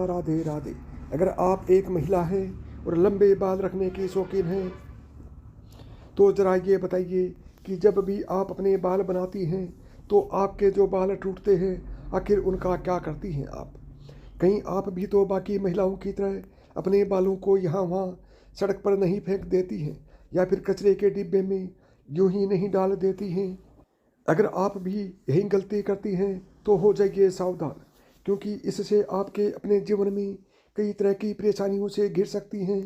कृष्णा राधे राधे। अगर आप एक महिला हैं और लंबे बाल रखने की शौकीन हैं तो ज़रा ये बताइए कि जब भी आप अपने बाल बनाती हैं तो आपके जो बाल टूटते हैं आखिर उनका क्या करती हैं आप? कहीं आप भी तो बाकी महिलाओं की तरह अपने बालों को यहाँ वहाँ सड़क पर नहीं फेंक देती हैं या फिर कचरे के डिब्बे में यूं ही नहीं डाल देती हैं? अगर आप भी यही गलती करती हैं तो हो जाइए सावधान, क्योंकि इससे आपके अपने जीवन में कई तरह की परेशानियों से घिर सकती हैं।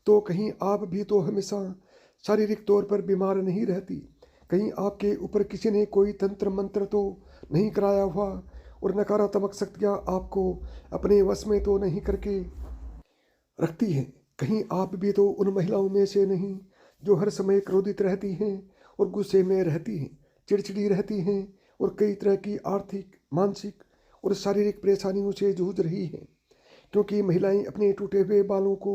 तो कहीं आप भी तो हमेशा शारीरिक तौर पर बीमार नहीं रहती, कहीं आपके ऊपर किसी ने कोई तंत्र मंत्र तो नहीं कराया हुआ और नकारात्मक शक्तियाँ आपको अपने वश में तो नहीं करके रखती हैं। कहीं आप भी तो उन महिलाओं में से नहीं जो हर समय क्रोधित रहती हैं और गुस्से में रहती हैं, चिड़चिड़ी रहती हैं और कई तरह की आर्थिक, मानसिक और शारीरिक परेशानियों से जूझ रही हैं, क्योंकि महिलाएं अपने टूटे हुए बालों को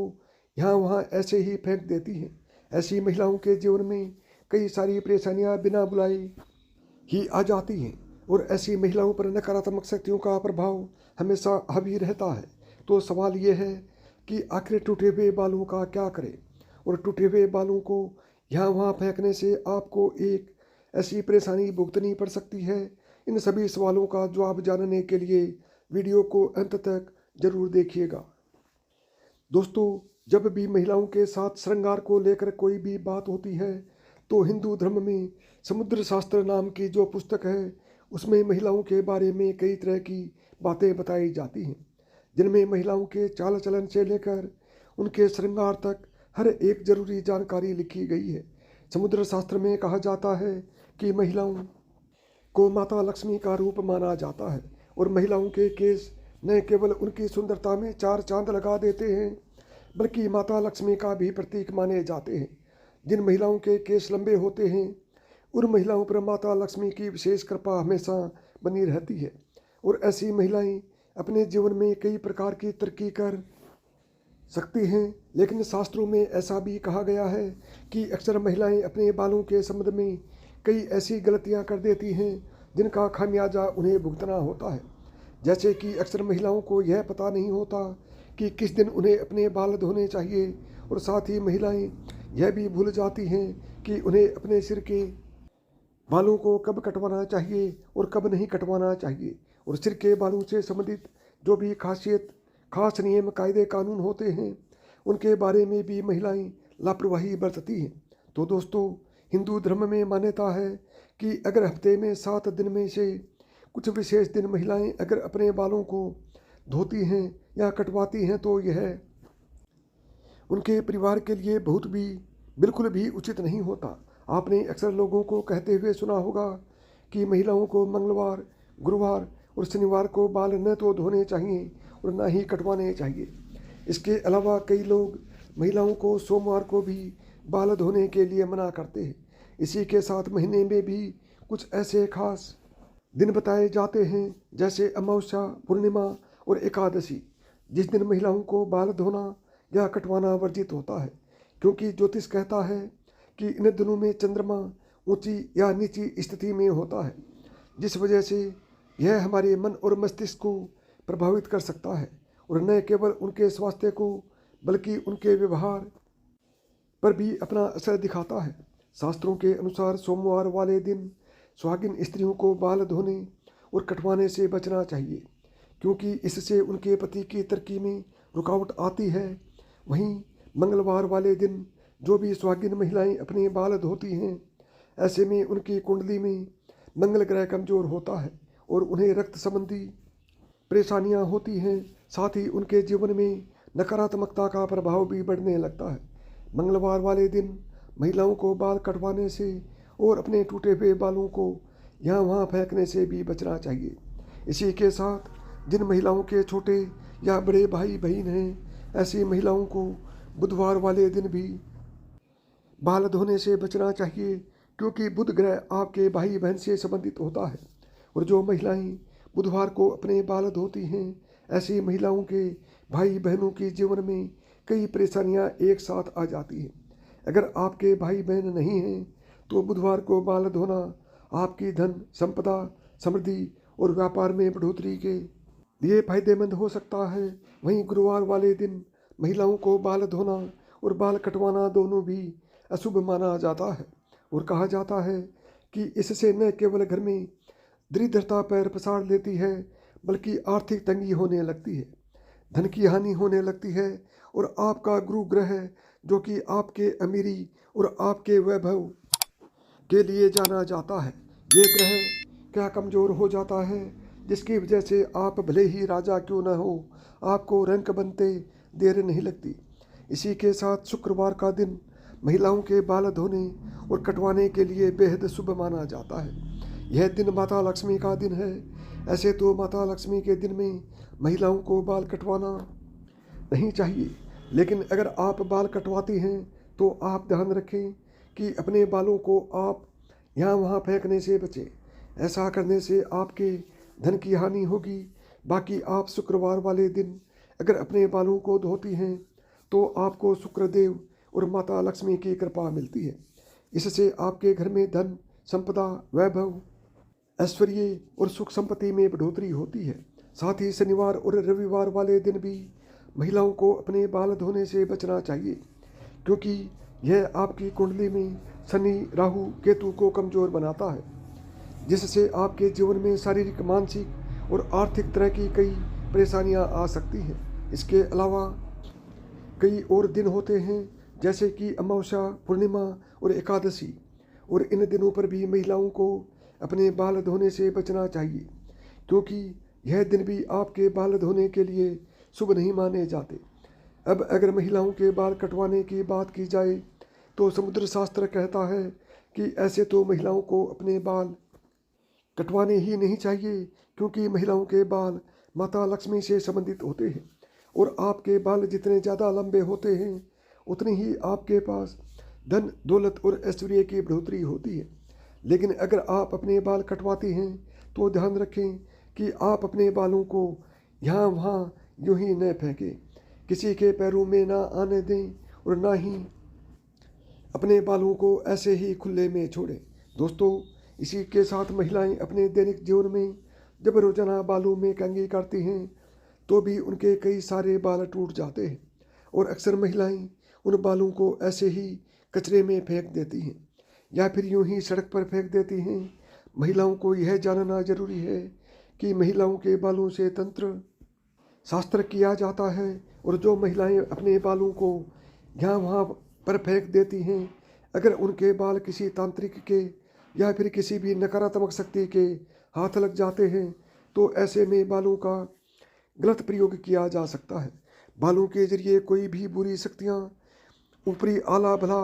यहाँ वहाँ ऐसे ही फेंक देती हैं। ऐसी महिलाओं के जीवन में कई सारी परेशानियाँ बिना बुलाए ही आ जाती हैं और ऐसी महिलाओं पर नकारात्मक शक्तियों का प्रभाव हमेशा हावी रहता है। तो सवाल ये है कि आखिर टूटे हुए बालों का क्या करें, और टूटे हुए बालों को यहाँ वहाँ फेंकने से आपको एक ऐसी परेशानी भुगतनी पड़ सकती है। इन सभी सवालों का जवाब जानने के लिए वीडियो को अंत तक जरूर देखिएगा। दोस्तों, जब भी महिलाओं के साथ श्रृंगार को लेकर कोई भी बात होती है तो हिंदू धर्म में समुद्र शास्त्र नाम की जो पुस्तक है उसमें महिलाओं के बारे में कई तरह की बातें बताई जाती हैं, जिनमें महिलाओं के चाल चलन से लेकर उनके श्रृंगार तक हर एक जरूरी जानकारी लिखी गई है। समुद्र शास्त्र में कहा जाता है कि महिलाओं को माता लक्ष्मी का रूप माना जाता है और महिलाओं के केस न केवल उनकी सुंदरता में चार चांद लगा देते हैं बल्कि माता लक्ष्मी का भी प्रतीक माने जाते हैं। जिन महिलाओं के केस लंबे होते हैं उन महिलाओं पर माता लक्ष्मी की विशेष कृपा हमेशा बनी रहती है और ऐसी महिलाएं अपने जीवन में कई प्रकार की तरक्की कर सकती हैं। लेकिन शास्त्रों में ऐसा भी कहा गया है कि अक्सर महिलाएं अपने बालों के संबंध में कई ऐसी गलतियां कर देती हैं जिनका खामियाजा उन्हें भुगतना होता है। जैसे कि अक्सर महिलाओं को यह पता नहीं होता कि किस दिन उन्हें अपने बाल धोने चाहिए, और साथ ही महिलाएं यह भी भूल जाती हैं कि उन्हें अपने सिर के बालों को कब कटवाना चाहिए और कब नहीं कटवाना चाहिए, और सिर के बालों से संबंधित जो भी खास नियम कायदे कानून होते हैं उनके बारे में भी महिलाएं लापरवाही बरतती हैं। तो दोस्तों, हिंदू धर्म में मान्यता है कि अगर हफ्ते में 7 दिन में से कुछ विशेष दिन महिलाएं अगर अपने बालों को धोती हैं या कटवाती हैं तो यह उनके परिवार के लिए बिल्कुल भी उचित नहीं होता। आपने अक्सर लोगों को कहते हुए सुना होगा कि महिलाओं को मंगलवार, गुरुवार और शनिवार को बाल न तो धोने चाहिए और न ही कटवाने चाहिए। इसके अलावा कई लोग महिलाओं को सोमवार को भी बाल धोने के लिए मना करते हैं। इसी के साथ महीने में भी कुछ ऐसे खास दिन बताए जाते हैं जैसे अमावस्या, पूर्णिमा और एकादशी, जिस दिन महिलाओं को बाल धोना या कटवाना वर्जित होता है, क्योंकि ज्योतिष कहता है कि इन दिनों में चंद्रमा ऊंची या नीची स्थिति में होता है, जिस वजह से यह हमारे मन और मस्तिष्क को प्रभावित कर सकता है और न केवल उनके स्वास्थ्य को बल्कि उनके व्यवहार पर भी अपना असर दिखाता है। शास्त्रों के अनुसार सोमवार वाले दिन सुहागिन स्त्रियों को बाल धोने और कटवाने से बचना चाहिए, क्योंकि इससे उनके पति की तरक्की में रुकावट आती है। वहीं मंगलवार वाले दिन जो भी सुहागिन महिलाएं अपने बाल धोती हैं, ऐसे में उनकी कुंडली में मंगल ग्रह कमजोर होता है और उन्हें रक्त संबंधी परेशानियां होती हैं। साथ ही उनके जीवन में नकारात्मकता का प्रभाव भी बढ़ने लगता है। मंगलवार वाले दिन महिलाओं को बाल कटवाने से और अपने टूटे हुए बालों को यहाँ वहाँ फेंकने से भी बचना चाहिए। इसी के साथ जिन महिलाओं के छोटे या बड़े भाई बहन हैं, ऐसी महिलाओं को बुधवार वाले दिन भी बाल धोने से बचना चाहिए, क्योंकि बुध ग्रह आपके भाई बहन से संबंधित होता है। और जो महिलाएं बुधवार को अपने बाल धोती हैं, ऐसी महिलाओं के भाई बहनों के जीवन में कई परेशानियां एक साथ आ जाती हैं। अगर आपके भाई बहन नहीं हैं तो बुधवार को बाल धोना आपकी धन संपदा, समृद्धि और व्यापार में बढ़ोतरी के ये फायदेमंद हो सकता है। वहीं गुरुवार वाले दिन महिलाओं को बाल धोना और बाल कटवाना दोनों भी अशुभ माना जाता है और कहा जाता है कि इससे न केवल घर में दरिद्रता पैर पसार लेती है बल्कि आर्थिक तंगी होने लगती है, धन की हानि होने लगती है और आपका गुरु ग्रह जो कि आपके अमीरी और आपके वैभव के लिए जाना जाता है, ये ग्रह क्या कमज़ोर हो जाता है जिसकी वजह से आप भले ही राजा क्यों न हो आपको रंक बनते देर नहीं लगती। इसी के साथ शुक्रवार का दिन महिलाओं के बाल धोने और कटवाने के लिए बेहद शुभ माना जाता है। यह दिन माता लक्ष्मी का दिन है। ऐसे तो माता लक्ष्मी के दिन में महिलाओं को बाल कटवाना नहीं चाहिए, लेकिन अगर आप बाल कटवाती हैं तो आप ध्यान रखें कि अपने बालों को आप यहाँ वहाँ फेंकने से बचें। ऐसा करने से आपके धन की हानि होगी। बाकी आप शुक्रवार वाले दिन अगर अपने बालों को धोती हैं तो आपको शुक्रदेव और माता लक्ष्मी की कृपा मिलती है। इससे आपके घर में धन, संपदा, वैभव, ऐश्वर्य और सुख संपत्ति में बढ़ोतरी होती है। साथ ही शनिवार और रविवार वाले दिन भी महिलाओं को अपने बाल धोने से बचना चाहिए, क्योंकि यह आपकी कुंडली में शनि, राहु, केतु को कमज़ोर बनाता है, जिससे आपके जीवन में शारीरिक, मानसिक और आर्थिक तरह की कई परेशानियां आ सकती हैं। इसके अलावा कई और दिन होते हैं जैसे कि अमावस्या, पूर्णिमा और एकादशी, और इन दिनों पर भी महिलाओं को अपने बाल धोने से बचना चाहिए, क्योंकि यह दिन भी आपके बाल धोने के लिए शुभ नहीं माने जाते। अब अगर महिलाओं के बाल कटवाने की बात की जाए तो समुद्र शास्त्र कहता है कि ऐसे तो महिलाओं को अपने बाल कटवाने ही नहीं चाहिए, क्योंकि महिलाओं के बाल माता लक्ष्मी से संबंधित होते हैं और आपके बाल जितने ज़्यादा लंबे होते हैं उतनी ही आपके पास धन, दौलत और ऐश्वर्य की बढ़ोतरी होती है। लेकिन अगर आप अपने बाल कटवाती हैं तो ध्यान रखें कि आप अपने बालों को यहाँ वहाँ यूं ही न फेंकें, किसी के पैरों में ना आने दें और ना ही अपने बालों को ऐसे ही खुले में छोड़ें। दोस्तों, इसी के साथ महिलाएं अपने दैनिक जीवन में जब रोजाना बालों में कंघी करती हैं तो भी उनके कई सारे बाल टूट जाते हैं और अक्सर महिलाएं उन बालों को ऐसे ही कचरे में फेंक देती हैं या फिर यूं ही सड़क पर फेंक देती हैं। महिलाओं को यह जानना जरूरी है कि महिलाओं के बालों से तंत्र शास्त्र किया जाता है और जो महिलाएं अपने बालों को यहाँ वहाँ पर फेंक देती हैं, अगर उनके बाल किसी तांत्रिक के या फिर किसी भी नकारात्मक शक्ति के हाथ लग जाते हैं तो ऐसे में बालों का गलत प्रयोग किया जा सकता है। बालों के जरिए कोई भी बुरी शक्तियाँ, ऊपरी आला भला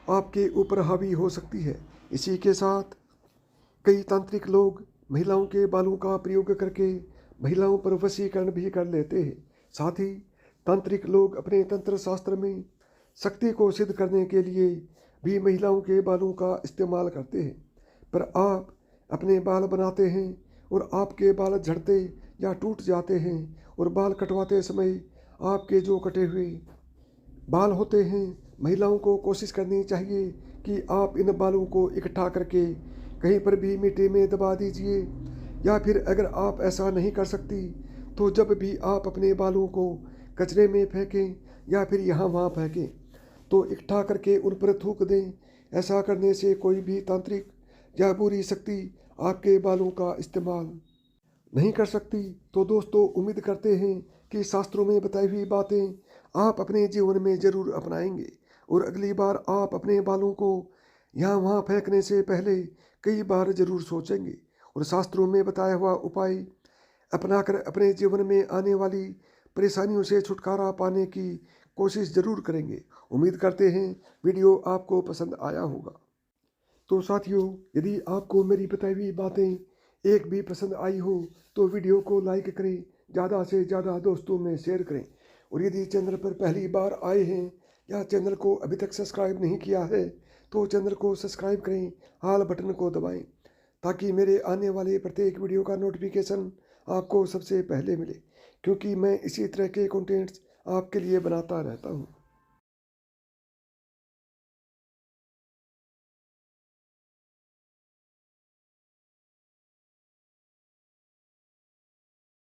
आपके ऊपर हावी हो सकती है। इसी के साथ कई तांत्रिक लोग महिलाओं के बालों का प्रयोग करके महिलाओं पर वशीकरण भी कर लेते हैं। साथ ही तांत्रिक लोग अपने तंत्र शास्त्र में शक्ति को सिद्ध करने के लिए भी महिलाओं के बालों का इस्तेमाल करते हैं। पर आप अपने बाल बनाते हैं और आपके बाल झड़ते या टूट जाते हैं और बाल कटवाते समय आपके जो कटे हुए बाल होते हैं, महिलाओं को कोशिश करनी चाहिए कि आप इन बालों को इकट्ठा करके कहीं पर भी मिट्टी में दबा दीजिए, या फिर अगर आप ऐसा नहीं कर सकती तो जब भी आप अपने बालों को कचरे में फेंकें या फिर यहाँ वहाँ फेंकें तो इकट्ठा करके उन पर थूक दें। ऐसा करने से कोई भी तांत्रिक या बुरी शक्ति आपके बालों का इस्तेमाल नहीं कर सकती। तो दोस्तों, उम्मीद करते हैं कि शास्त्रों में बताई हुई बातें आप अपने जीवन में ज़रूर अपनाएंगे और अगली बार आप अपने बालों को यहाँ वहाँ फेंकने से पहले कई बार ज़रूर सोचेंगे और शास्त्रों में बताया हुआ उपाय अपनाकर अपने जीवन में आने वाली परेशानियों से छुटकारा पाने की कोशिश ज़रूर करेंगे। उम्मीद करते हैं वीडियो आपको पसंद आया होगा। तो साथियों, यदि आपको मेरी बताई हुई बातें एक भी पसंद आई हो तो वीडियो को लाइक करें, ज़्यादा से ज़्यादा दोस्तों में शेयर करें, और यदि चैनल पर पहली बार आए हैं या चैनल को अभी तक सब्सक्राइब नहीं किया है तो चैनल को सब्सक्राइब करें, हाल बटन को दबाएं, ताकि मेरे आने वाले प्रत्येक वीडियो का नोटिफिकेशन आपको सबसे पहले मिले, क्योंकि मैं इसी तरह के कंटेंट्स आपके लिए बनाता रहता हूँ।